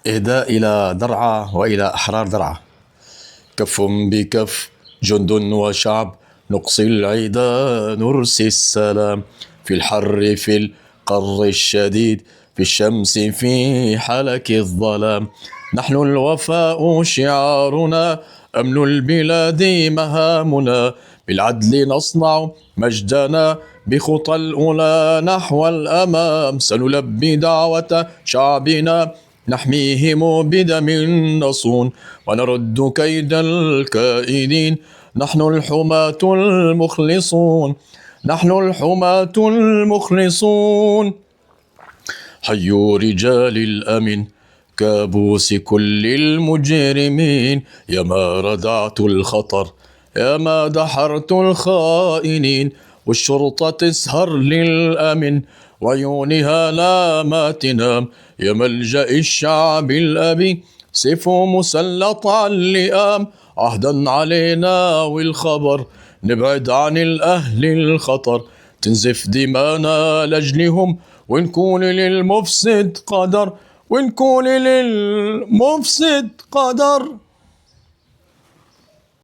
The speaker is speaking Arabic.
إهداء إلى درعا وإلى أحرار درعا. كف بكف جند وشعب نقصي العدا نرسي السلام في الحر في القر الشديد في الشمس في حلك الظلام. نحن الوفاء شعارنا أمن البلاد مهامنا بالعدل نصنع مجدنا بخطى الأولى نحو الأمام. سنلبي دعوة شعبنا نحميهم بدم نصون ونرد كيد الكائدين. نحن الحماة المخلصون نحن الحماة المخلصون. حيوا رجال الأمن كابوس كل المجرمين. يا ما ردعت الخطر يا ما دحرت الخائنين. والشرطة تسهر للأمن وعيونها لا ما تنام. يا ملجأ الشعب الأبي سيفه مسلط على اللئام. عهدا علينا والخبر نبعد عن الأهل الخطر. تنزف دمانا لأجلهم ونكون للمفسد قدر ونكون للمفسد قدر.